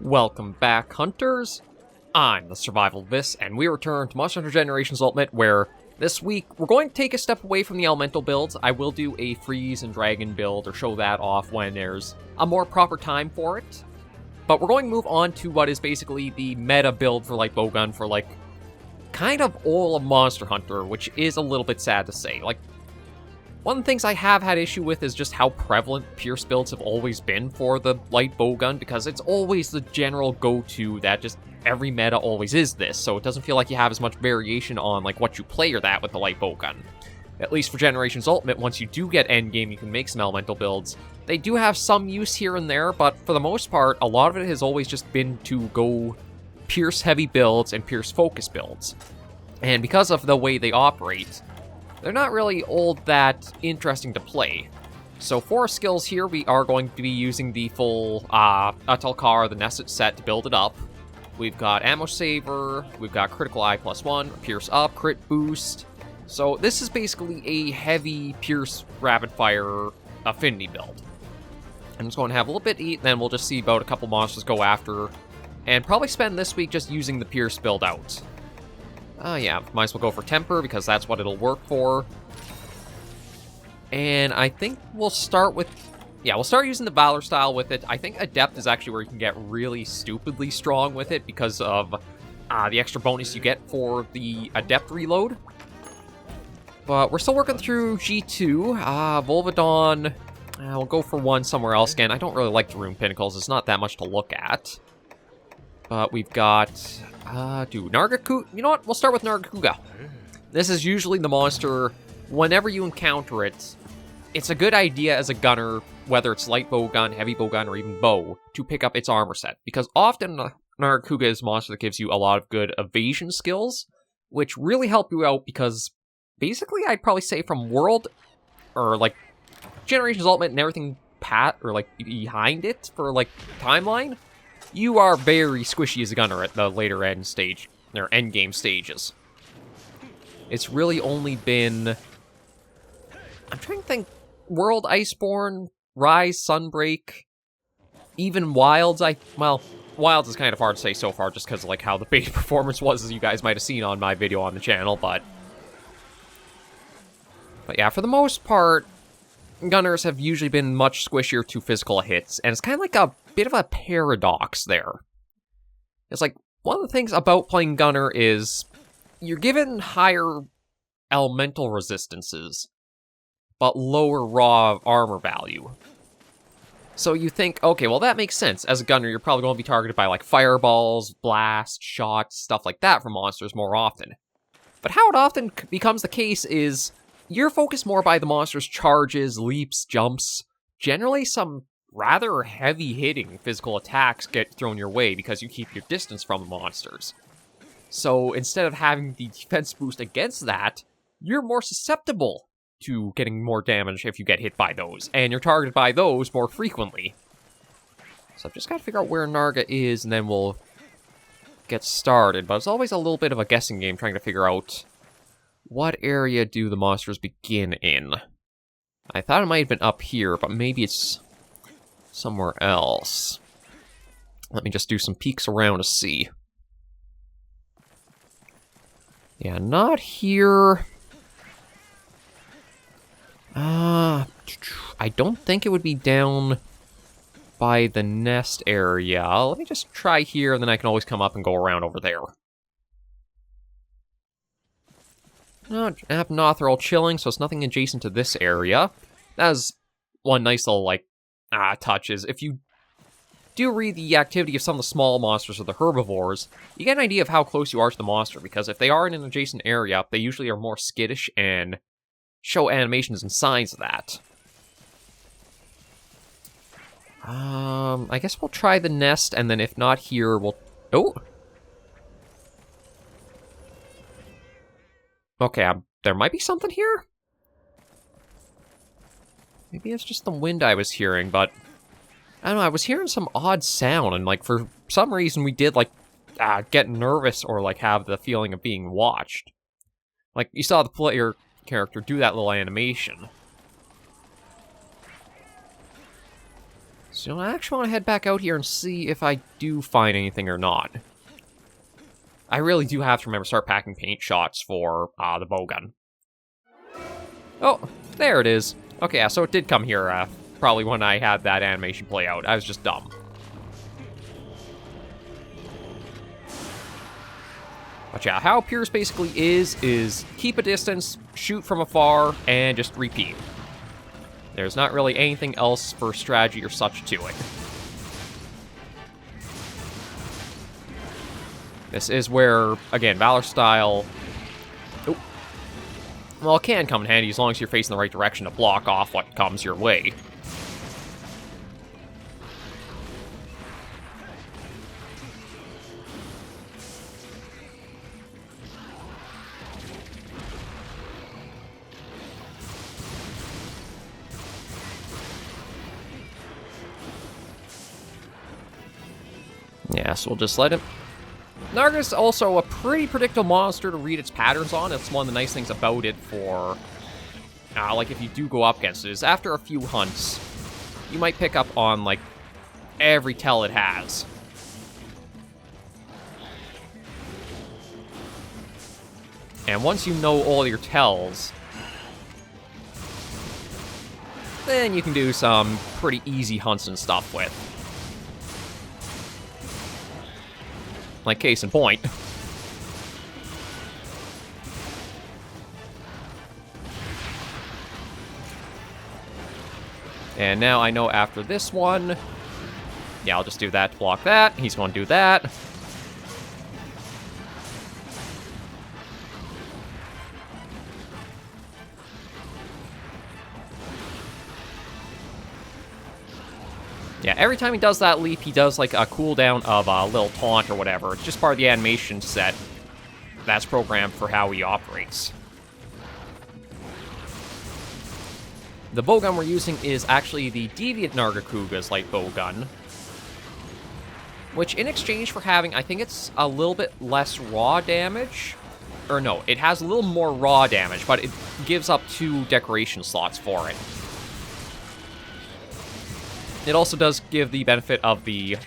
Welcome back, Hunters. I'm the Survivalist, and we return to Monster Hunter Generations Ultimate, where this week we're going to take a step away from the elemental builds. I will do a freeze and dragon build, or show that off when there's a more proper time for it. But we're going to move on to what is basically the meta build for, like, bowgun for, like, kind of all of Monster Hunter, which is a little bit sad to say. Like, one of the things I have had issue with is just how prevalent Pierce builds have always been for the light bowgun, because it's always the general go-to that just every meta always is this, so it doesn't feel like you have as much variation on like what you play or that with the light bowgun. At least for Generations Ultimate, once you do get endgame, you can make some elemental builds. They do have some use here and there, but for the most part, a lot of it has always just been to go Pierce-heavy builds and Pierce-focus builds. And because of the way they operate, they're not really all that interesting to play. So for our skills here, we are going to be using the full Atalkar, the Nested set to build it up. We've got Ammo Saver, we've got Critical Eye +1, Pierce Up, Crit Boost. So this is basically a heavy Pierce Rapid Fire affinity build. I'm just going to have a little bit to eat, then we'll just see about a couple monsters go after, and probably spend this week just using the Pierce build out. Yeah, might as well go for Temper, because that's what it'll work for. And I think we'll start with... yeah, we'll start using the Valor style with it. I think Adept is actually where you can get really stupidly strong with it, because of the extra bonus you get for the Adept reload. But we're still working through G2. Volvidon, we'll go for one somewhere else again. I don't really like the Rune Pinnacles. It's not that much to look at. But we've got... Nargacuga. You know what? We'll start with Nargacuga. This is usually the monster, whenever you encounter it, it's a good idea as a gunner, whether it's light bowgun, heavy bowgun, or even bow, to pick up its armor set. Because often Nargacuga is a monster that gives you a lot of good evasion skills, which really help you out because, basically, I'd probably say from World, or like, Generations Ultimate and everything behind it for, like, timeline, you are very squishy as a gunner at the later end stage, or end game stages. It's really only been... I'm trying to think... World, Iceborne, Rise, Sunbreak, even Wilds. Well, Wilds is kind of hard to say so far, just because of like how the beta performance was, as you guys might have seen on my video on the channel, but yeah, for the most part, gunners have usually been much squishier to physical hits, and it's kind of like a bit of a paradox there. It's like, one of the things about playing gunner is you're given higher elemental resistances, but lower raw armor value. So you think, okay, well that makes sense. As a gunner, you're probably going to be targeted by like fireballs, blasts, shots, stuff like that from monsters more often. But how it often becomes the case is you're focused more by the monster's charges, leaps, jumps. Generally some rather heavy-hitting physical attacks get thrown your way because you keep your distance from the monsters. So instead of having the defense boost against that, you're more susceptible to getting more damage if you get hit by those, and you're targeted by those more frequently. So I've just got to figure out where Narga is, and then we'll get started. But it's always a little bit of a guessing game trying to figure out what area do the monsters begin in. I thought it might have been up here, but maybe it's somewhere else. Let me just do some peeks around to see. Yeah, not here. I don't think it would be down by the nest area. Let me just try here, and then I can always come up and go around over there. Abnoth are all chilling, so it's nothing adjacent to this area. That is one nice little, like, touch is if you do read the activity of some of the small monsters or the herbivores, you get an idea of how close you are to the monster, because if they are in an adjacent area, they usually are more skittish and show animations and signs of that. I guess we'll try the nest, and then if not here, we'll... Oh! Okay, there might be something here? Maybe it's just the wind I was hearing, but... I don't know, I was hearing some odd sound, and, like, for some reason we did, like, get nervous or, like, have the feeling of being watched. Like, you saw the player character do that little animation. So I actually want to head back out here and see if I do find anything or not. I really do have to remember to start packing paint shots for the bowgun. Oh, there it is. Okay, yeah, so it did come here probably when I had that animation play out. I was just dumb. But yeah, how Pierce basically is keep a distance, shoot from afar, and just repeat. There's not really anything else for strategy or such to it. This is where, again, Valor style... Oh. Well, it can come in handy as long as you're facing the right direction to block off what comes your way. Yeah, so we'll just let him... Narga's also a pretty predictable monster to read its patterns on. It's one of the nice things about it for... like, if you do go up against it, is after a few hunts, you might pick up on, like, every tell it has. And once you know all your tells, then you can do some pretty easy hunts and stuff with. Like, case in point. And now I know after this one... Yeah, I'll just do that to block that. He's going to do that. Yeah, every time he does that leap, he does, like, a cooldown of a little taunt or whatever. It's just part of the animation set that's programmed for how he operates. The bowgun we're using is actually the Deviant Nargacuga's light bowgun, which in exchange for having, I think it's a little bit less raw damage, or no, it has a little more raw damage, but it gives up 2 decoration slots for it. It also does give the benefit of the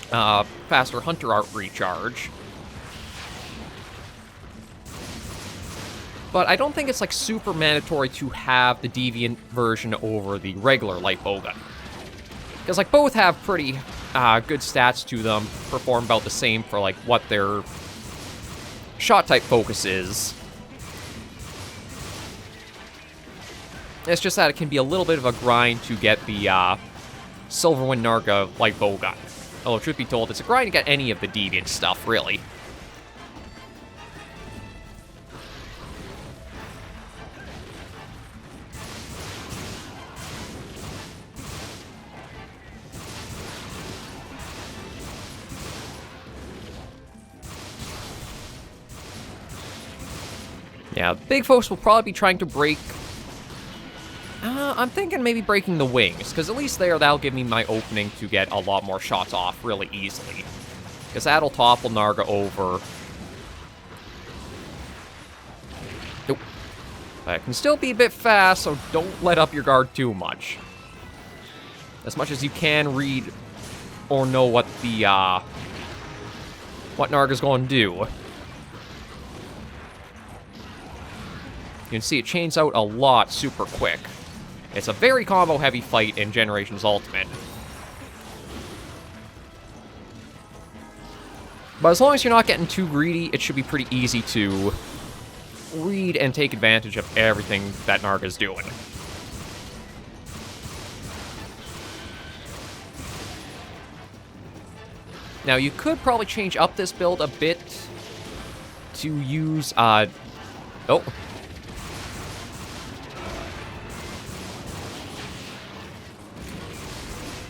faster Hunter Art recharge. But I don't think it's, like, super mandatory to have the Deviant version over the regular light bowgun. Because, like, both have pretty good stats to them, perform about the same for, like, what their shot type focus is. It's just that it can be a little bit of a grind to get the Silverwind Narga light bowgun. Although, truth be told, it's a grind to get any of the Deviant stuff, really. Yeah, big folks will probably be trying to break... I'm thinking maybe breaking the wings, because at least there, that'll give me my opening to get a lot more shots off really easily. Because that'll topple Narga over. Nope. That can still be a bit fast, so don't let up your guard too much. As much as you can read or know what the, what Narga's going to do. You can see it chains out a lot super quick. It's a very combo-heavy fight in Generations Ultimate. But as long as you're not getting too greedy, it should be pretty easy to read and take advantage of everything that Narga's doing. Now, you could probably change up this build a bit to use, oh.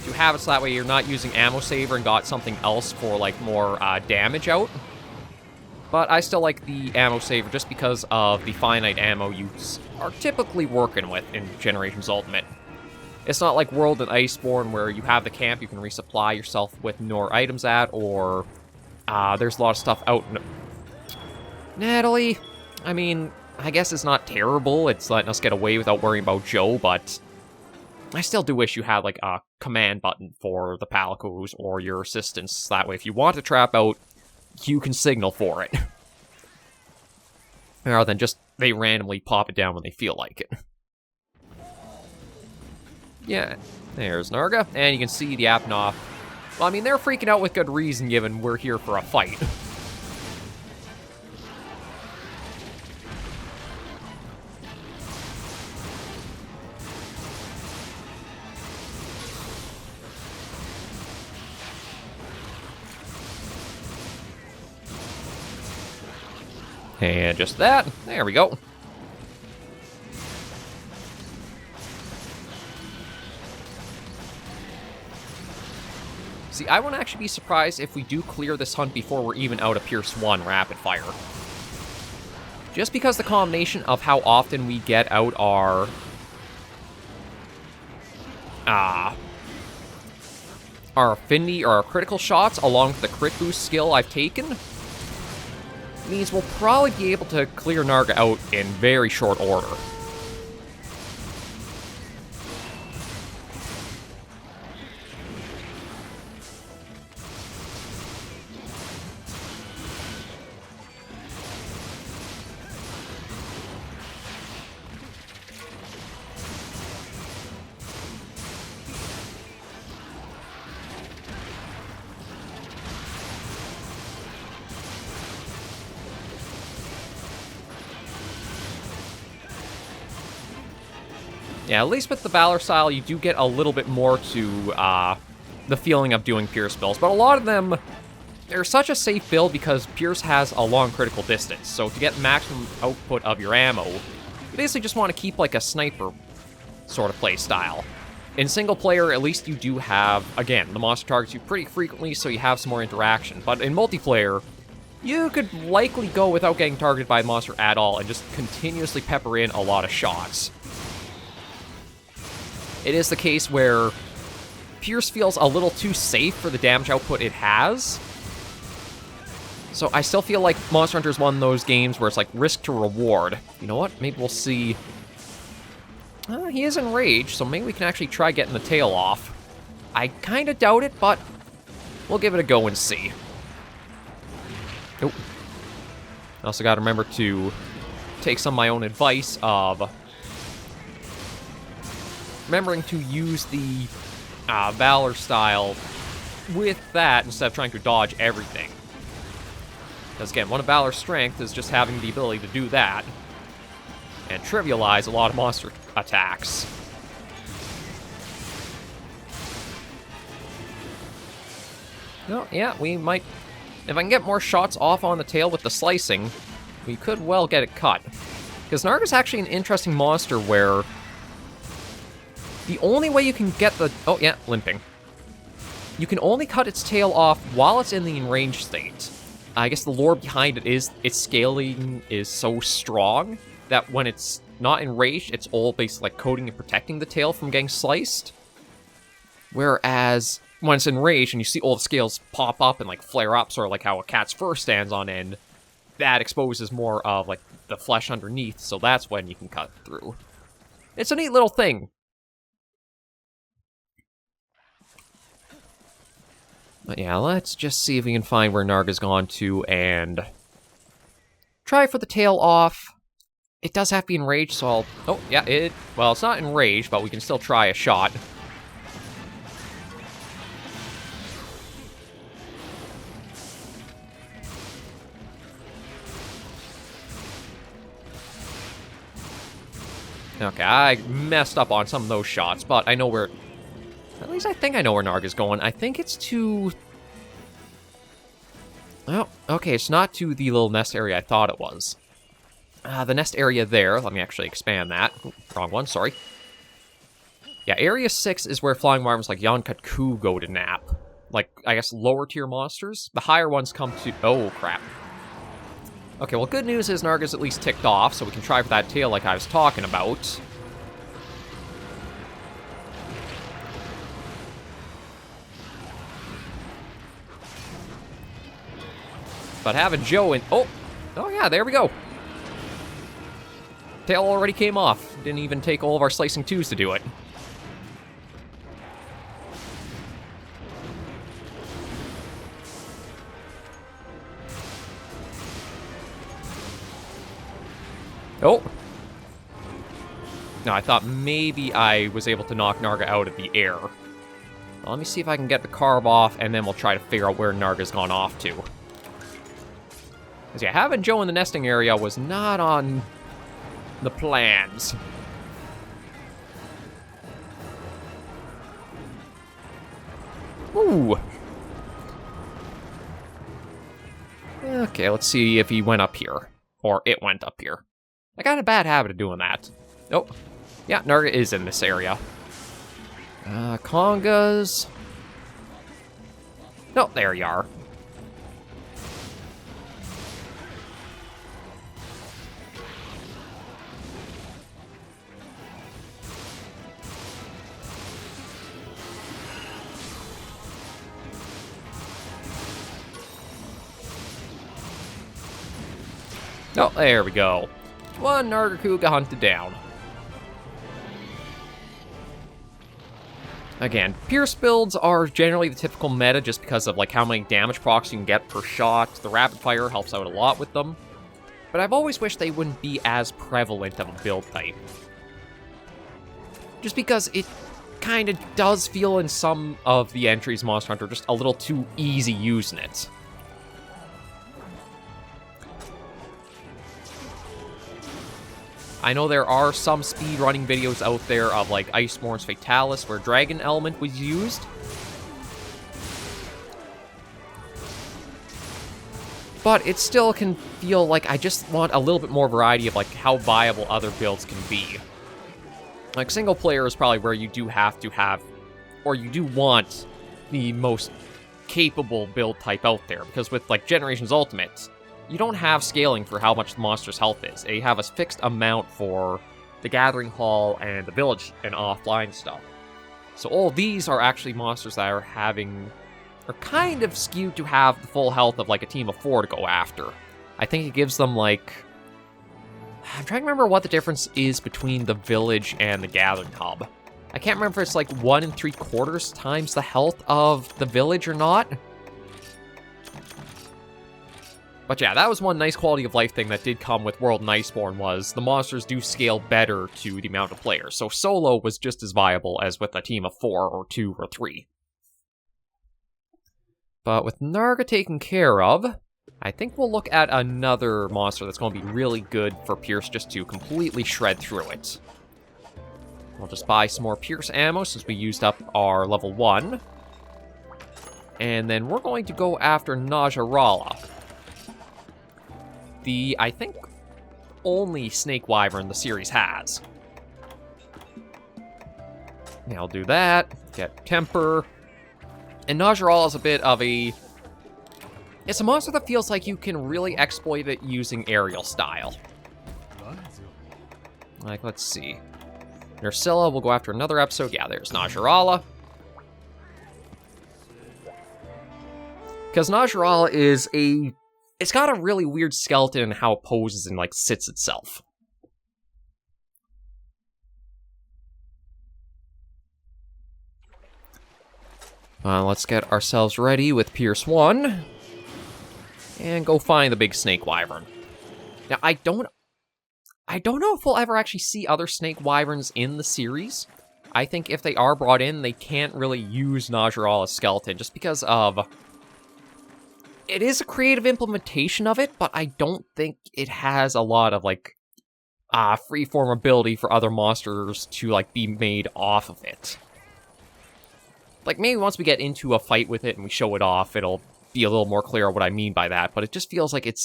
To have it so that way you're not using Ammo Saver and got something else for, like, more damage out. But I still like the Ammo Saver just because of the finite ammo you are typically working with in Generations Ultimate. It's not like World and Iceborne where you have the camp you can resupply yourself with more items at, or there's a lot of stuff out. Natalie, I mean, I guess it's not terrible. It's letting us get away without worrying about Joe, but I still do wish you had, like, a command button for the palicos or your assistants. That way, if you want to trap out, you can signal for it. Rather than just they randomly pop it down when they feel like it. Yeah, there's Narga, and you can see the Apnoth. Well, I mean, they're freaking out with good reason, given we're here for a fight. And just that. There we go. See, I wouldn't actually be surprised if we do clear this hunt before we're even out of Pierce 1 rapid fire. Just because the combination of how often we get out our affinity or our critical shots along with the crit boost skill I've taken means we'll probably be able to clear Narga out in very short order. Yeah, at least with the Valor style, you do get a little bit more to the feeling of doing Pierce builds. But a lot of them, they're such a safe build because Pierce has a long critical distance. So to get maximum output of your ammo, you basically just want to keep like a sniper sort of play style. In single player, at least you do have, again, the monster targets you pretty frequently, so you have some more interaction. But in multiplayer, you could likely go without getting targeted by a monster at all and just continuously pepper in a lot of shots. It is the case where Pierce feels a little too safe for the damage output it has. So I still feel like Monster Hunter is one of those games where it's like risk to reward. You know what? Maybe we'll see. He is enraged, so maybe we can actually try getting the tail off. I kind of doubt it, but we'll give it a go and see. Oh. I also got to remember to take some of my own advice of remembering to use the Valor style with that instead of trying to dodge everything. Because again, one of Valor's strength is just having the ability to do that and trivialize a lot of monster attacks. No, yeah, we might... If I can get more shots off on the tail with the slicing, we could well get it cut. Because Narga's actually an interesting monster where the only way you can get the... Oh, yeah, limping. You can only cut its tail off while it's in the enraged state. I guess the lore behind it is its scaling is so strong that when it's not enraged, it's all basically like coating and protecting the tail from getting sliced. Whereas when it's enraged and you see all the scales pop up and like flare up, sort of like how a cat's fur stands on end, that exposes more of like the flesh underneath, so that's when you can cut through. It's a neat little thing. But yeah, let's just see if we can find where Narga's gone to and try for the tail off. It does have to be enraged, so I'll... Oh, yeah, well, it's not enraged, but we can still try a shot. Okay, I messed up on some of those shots, but I know where... At least I think I know where Narga's going. I think it's to... Oh, okay, it's not to the little nest area I thought it was. The nest area there, let me actually expand that. Ooh, wrong one, sorry. Yeah, Area 6 is where flying marvels like Yonkatku go to nap. Like, I guess lower tier monsters. The higher ones come to... Oh, crap. Okay, well, good news is Narga's at least ticked off, so we can try for that tail like I was talking about. But having Joe in... Oh yeah, there we go. Tail already came off. Didn't even take all of our slicing twos to do it. Oh! No, I thought maybe I was able to knock Narga out of the air. Well, let me see if I can get the carve off, and then we'll try to figure out where Narga's gone off to. Because yeah, having Joe in the nesting area was not on the plans. Ooh. Okay, let's see if he went up here. Or it went up here. I got a bad habit of doing that. Nope. Yeah, Narga is in this area. Congas. No, there you are. Oh, there we go. One Nargacuga hunted down. Again, Pierce builds are generally the typical meta just because of like how many damage procs you can get per shot. The rapid fire helps out a lot with them. But I've always wished they wouldn't be as prevalent of a build type. Just because it kind of does feel in some of the entries Monster Hunter just a little too easy using it. I know there are some speedrunning videos out there of, like, Iceborne's Fatalis, where Dragon Element was used. But it still can feel like I just want a little bit more variety of, like, how viable other builds can be. Like, single player is probably where you do have to have, or you do want the most capable build type out there. Because with, like, Generations Ultimate, you don't have scaling for how much the monster's health is. They have a fixed amount for the Gathering Hall and the Village and offline stuff. So all these are actually monsters that are kind of skewed to have the full health of like a team of 4 to go after. I think it gives them like... I'm trying to remember what the difference is between the Village and the Gathering Hub. I can't remember if it's like 1 3/4 times the health of the Village or not. But yeah, that was one nice quality of life thing that did come with World and Iceborne was the monsters do scale better to the amount of players. So solo was just as viable as with a team of 4 or 2 or 3. But with Narga taken care of, I think we'll look at another monster that's going to be really good for Pierce just to completely shred through it. We'll just buy some more Pierce ammo since we used up our level 1. And then we're going to go after Najarala. The, I think, only Snake Wyvern the series has. Yeah, I'll do that. Get Temper. And Najarala is a bit of a... It's a monster that feels like you can really exploit it using aerial style. Like, let's see. Nursilla, we'll go after another episode. Yeah, there's Najarala. Because Najarala is a... It's got a really weird skeleton in how it poses and, like, sits itself. Let's get ourselves ready with Pierce 1. And go find the big Snake Wyvern. Now, I don't know if we'll ever actually see other Snake Wyverns in the series. I think if they are brought in, they can't really use Najarala's skeleton just because of... It is a creative implementation of it, but I don't think it has a lot of, like, freeform ability for other monsters to, like, be made off of it. Like, maybe once we get into a fight with it and we show it off, it'll be a little more clear what I mean by that, but it just feels like it'd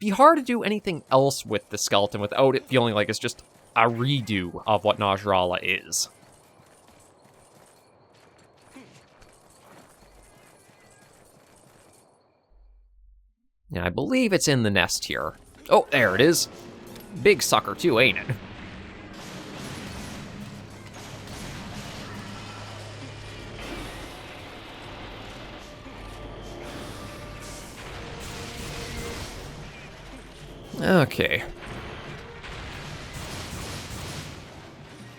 be hard to do anything else with the skeleton without it feeling like it's just a redo of what Najarala is. Yeah, I believe it's in the nest here. Oh, there it is. Big sucker too, ain't it? Okay.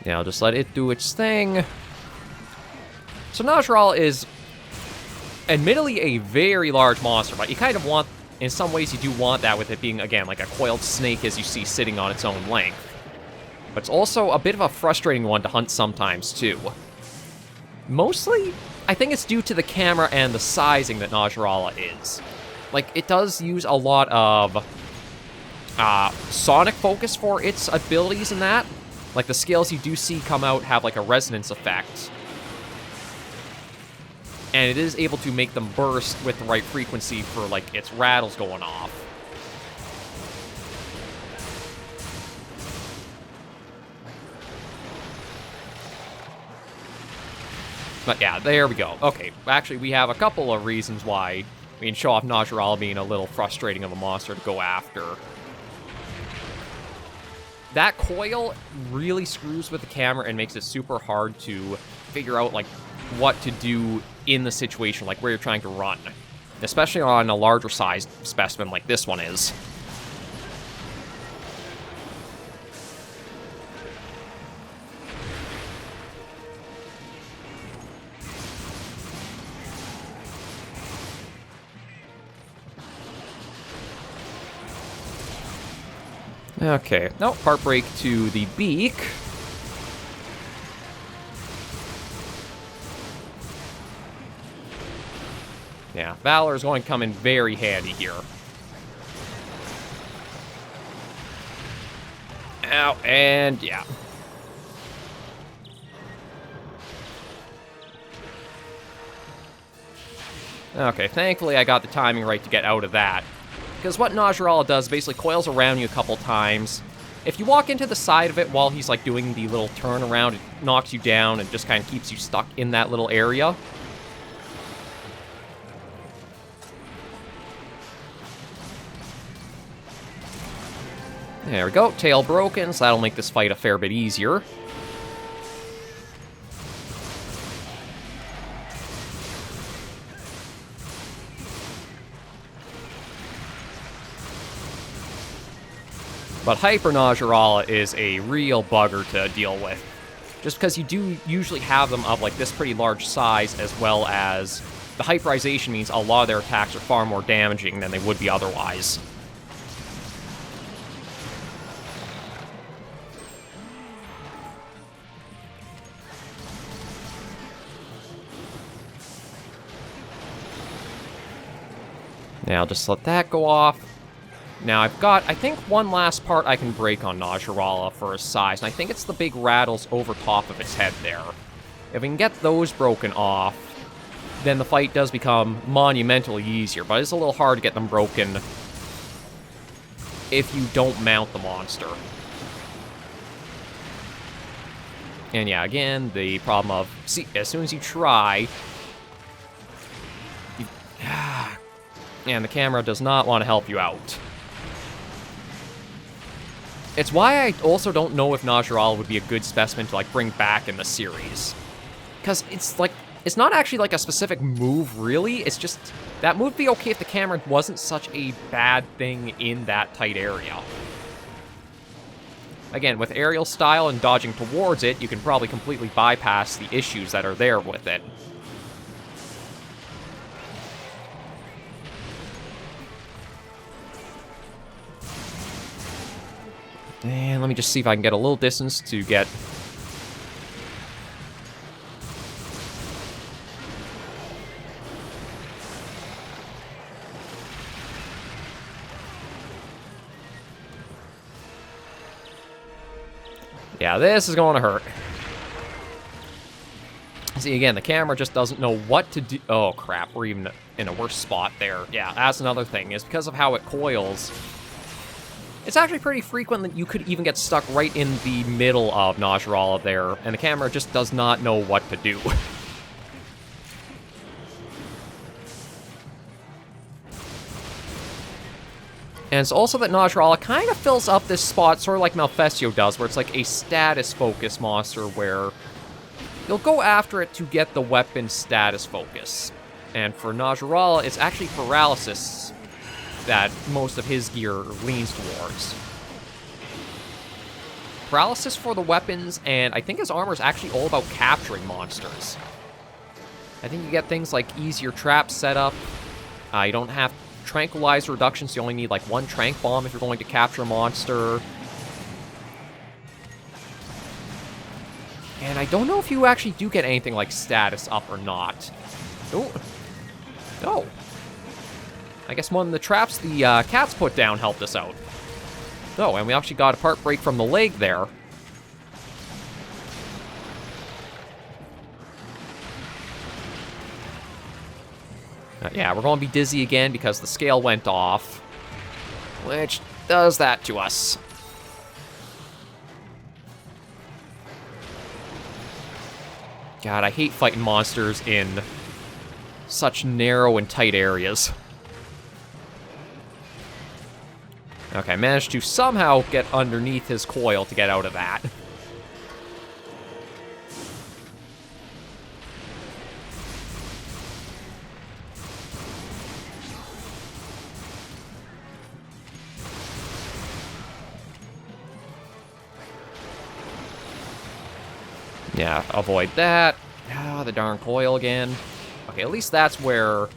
Yeah, I'll just let it do its thing. So Najarala is admittedly a very large monster, but you kind of want in some ways you do want that with it being, again, like a coiled snake as you see sitting on its own length. But it's also a bit of a frustrating one to hunt sometimes, too. Mostly, I think it's due to the camera and the sizing that Najarala is. Like, it does use a lot of sonic focus for its abilities in that. Like, the scales you do see come out have, like, a resonance effect. And it is able to make them burst with the right frequency for, like, its rattles going off. But yeah, there we go. Okay, actually, we have a couple of reasons why we can show off Najarala being a little frustrating of a monster to go after. That coil really screws with the camera and makes it super hard to figure out, like, what to do in the situation, like where you're trying to run. Especially on a larger sized specimen like this one is. Okay, no, part break to the beak. Yeah, Valor is going to come in very handy here. Ow, and yeah. Okay, thankfully I got the timing right to get out of that. Because what Najarala does basically coils around you a couple times. If you walk into the side of it while he's like doing the little turn around, it knocks you down and just kind of keeps you stuck in that little area. There we go, tail broken, so that'll make this fight a fair bit easier. But Hyper Najarala is a real bugger to deal with. Just because you do usually have them of like this pretty large size, as well as the hyperization means a lot of their attacks are far more damaging than they would be otherwise. Now just let that go off. Now I've got, I think, one last part I can break on Najarala for his size, and I think it's the big rattles over top of its head there. If we can get those broken off, then the fight does become monumentally easier, but it's a little hard to get them broken if you don't mount the monster. And yeah, again, the problem of, see, as soon as you try, and the camera does not want to help you out. It's why I also don't know if Najarala would be a good specimen to, like, bring back in the series. Because it's, like, it's not actually, like, a specific move, really. It's just, that move would be okay if the camera wasn't such a bad thing in that tight area. Again, with aerial style and dodging towards it, you can probably completely bypass the issues that are there with it. And let me just see if I can get a little distance to get... Yeah, this is going to hurt. See, again, the camera just doesn't know what to do. Oh, crap, we're even in a worse spot there. Yeah, that's another thing, is because of how it coils... It's actually pretty frequent that you could even get stuck right in the middle of Najarala there, and the camera just does not know what to do. And it's also that Najarala kind of fills up this spot, sort of like Malfestio does, where it's like a status focus monster where you'll go after it to get the weapon status focus. And for Najarala, it's actually paralysis that most of his gear leans towards. Paralysis for the weapons, and I think his armor is actually all about capturing monsters. I think you get things like easier traps set up. You don't have tranquilizer reduction, so you only need like 1 tranq bomb if you're going to capture a monster. And I don't know if you actually do get anything like status up or not. Oh. Oh. I guess one of the traps the cats put down helped us out. Oh, and we actually got a part break from the leg there. Yeah, we're going to be dizzy again because the scale went off, which does that to us. God, I hate fighting monsters in such narrow and tight areas. Okay, I managed to somehow get underneath his coil to get out of that. Yeah, avoid that. Ah, the darn coil again. Okay, at least that's where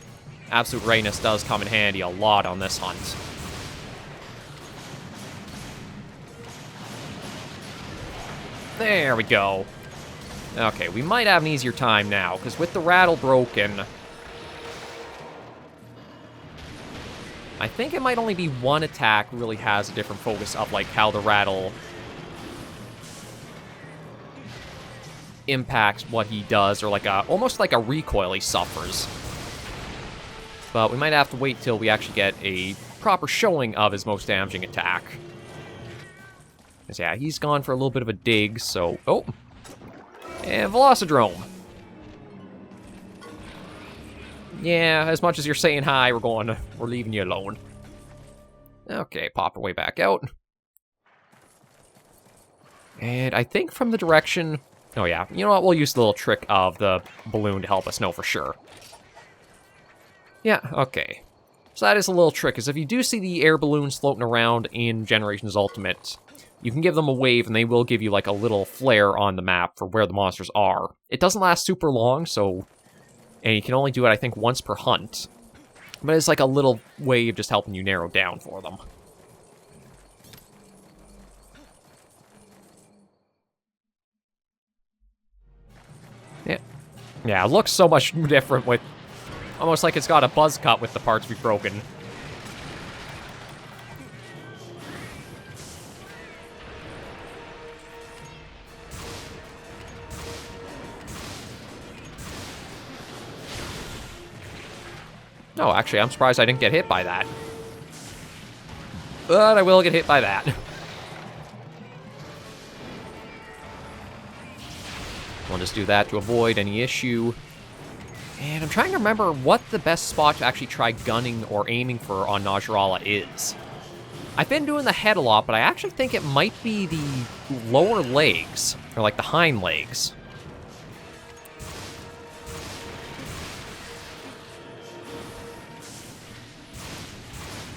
Absolute Readiness does come in handy a lot on this hunt. There we go. Okay, we might have an easier time now, because with the rattle broken, I think it might only be one attack really has a different focus of, like, how the rattle impacts what he does, or like almost like a recoil he suffers. But we might have to wait till we actually get a proper showing of his most damaging attack. Because yeah, he's gone for a little bit of a dig, so... Oh! And Velocidrome. Yeah, as much as you're saying hi, we're leaving you alone. Okay, pop our way back out. And I think from the direction... Oh yeah, you know what, we'll use the little trick of the balloon to help us know for sure. Yeah, okay. So that is a little trick, is if you do see the air balloons floating around in Generations Ultimate, you can give them a wave and they will give you like a little flare on the map for where the monsters are. It doesn't last super long, so... And you can only do it, I think, once per hunt. But it's like a little wave just helping you narrow down for them. Yeah. Yeah, it looks so much different with... Almost like it's got a buzz cut with the parts we've broken. No, actually, I'm surprised I didn't get hit by that. But I will get hit by that. We'll just do that to avoid any issue. And I'm trying to remember what the best spot to actually try gunning or aiming for on Najarala is. I've been doing the head a lot, but I actually think it might be the lower legs, or like the hind legs.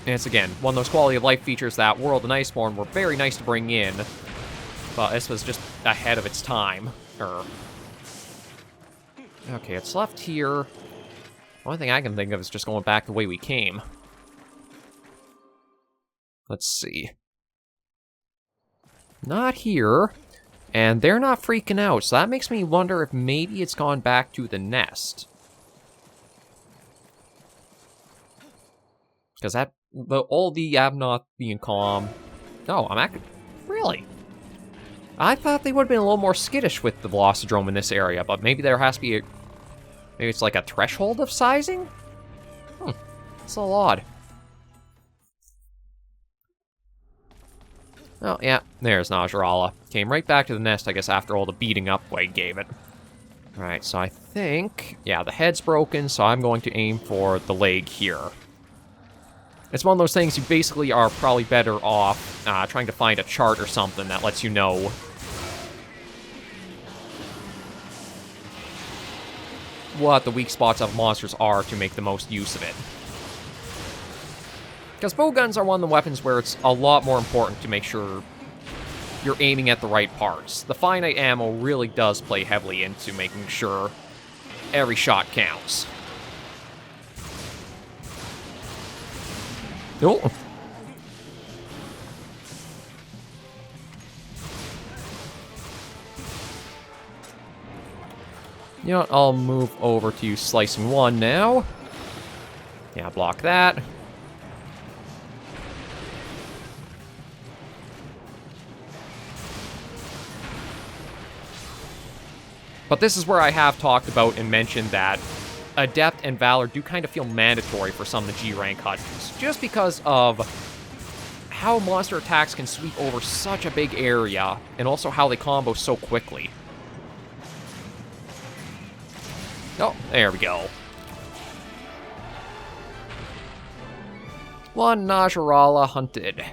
And it's, again, one of those quality of life features that World and Iceborne were very nice to bring in, but this was just ahead of its time. Okay, it's left here. The only thing I can think of is just going back the way we came. Let's see. Not here. And they're not freaking out, so that makes me wonder if maybe it's gone back to the nest. Because that... all the Abnoth being calm... No, I'm acting... Really? I thought they would have been a little more skittish with the Velocidrome in this area, but maybe there has to be a... Maybe it's like a threshold of sizing? It's a little odd. Oh, yeah, there's Najarala. Came right back to the nest, I guess, after all the beating up Wade gave it. Alright, so I think... Yeah, the head's broken, so I'm going to aim for the leg here. It's one of those things you basically are probably better off trying to find a chart or something that lets you know what the weak spots of monsters are to make the most use of it. Because bowguns are one of the weapons where it's a lot more important to make sure you're aiming at the right parts. The finite ammo really does play heavily into making sure every shot counts. Oh. You know what, I'll move over to slicing 1 now. Yeah, block that. But this is where I have talked about and mentioned that Adept and Valor do kind of feel mandatory for some of the G-rank hunters, just because of how monster attacks can sweep over such a big area, and also how they combo so quickly. Oh, there we go. One Najarala hunted.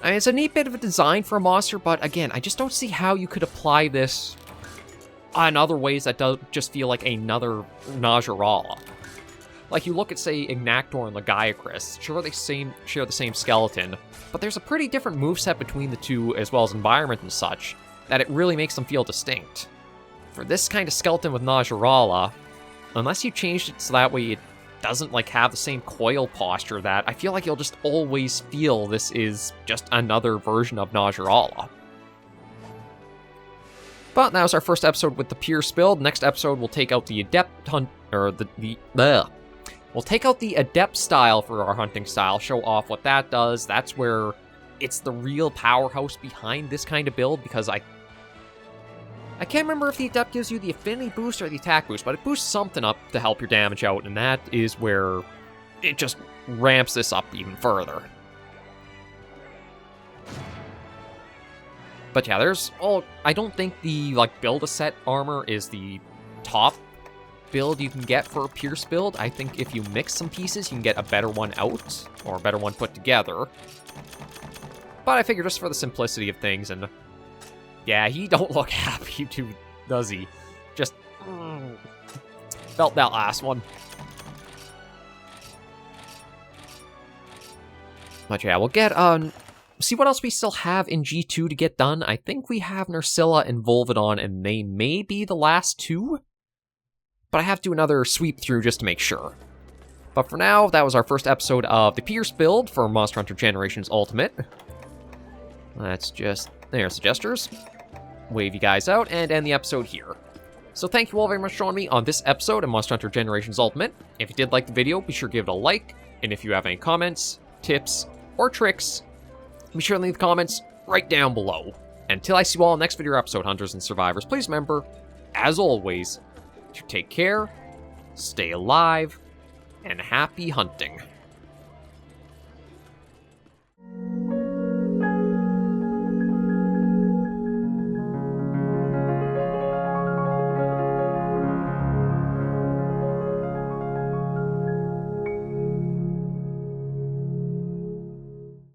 I mean, it's a neat bit of a design for a monster, but again, I just don't see how you could apply this in other ways that don't just feel like another Najarala. Like, you look at, say, Ignactor and Lagiacrus, sure they share the same skeleton, but there's a pretty different moveset between the two, as well as environment and such, that it really makes them feel distinct. For this kind of skeleton with Najarala, unless you changed it so that way it doesn't, like, have the same coil posture, that I feel like you'll just always feel this is just another version of Najarala. But that was our first episode with the Pierce build. Next episode, we'll take out the Adept hunt, or we'll take out the Adept style for our hunting style, show off what that does. That's where it's the real powerhouse behind this kind of build, because I can't remember if the Adept gives you the affinity boost or the attack boost, but it boosts something up to help your damage out, and that is where it just ramps this up even further. But yeah, I don't think the, like, build-a-set armor is the top build you can get for a Pierce build. I think if you mix some pieces, you can get a better one out, or a better one put together. But I figure just for the simplicity of things, and yeah, he don't look happy too, does he? Just felt that last one. But yeah, we'll get see what else we still have in G2 to get done. I think we have Nursilla and Volvidon, and they may be the last two. But I have to do another sweep through just to make sure. But for now, that was our first episode of the Pierce build for Monster Hunter Generations Ultimate. Let's just, there's the gestures. Wave you guys out and end the episode here. So thank you all very much for joining me on this episode of Monster Hunter Generations Ultimate. If you did like the video, be sure to give it a like. And if you have any comments, tips, or tricks, be sure to leave the comments right down below. Until I see you all in the next video episode, Hunters and Survivors, please remember, as always, to take care, stay alive, and happy hunting.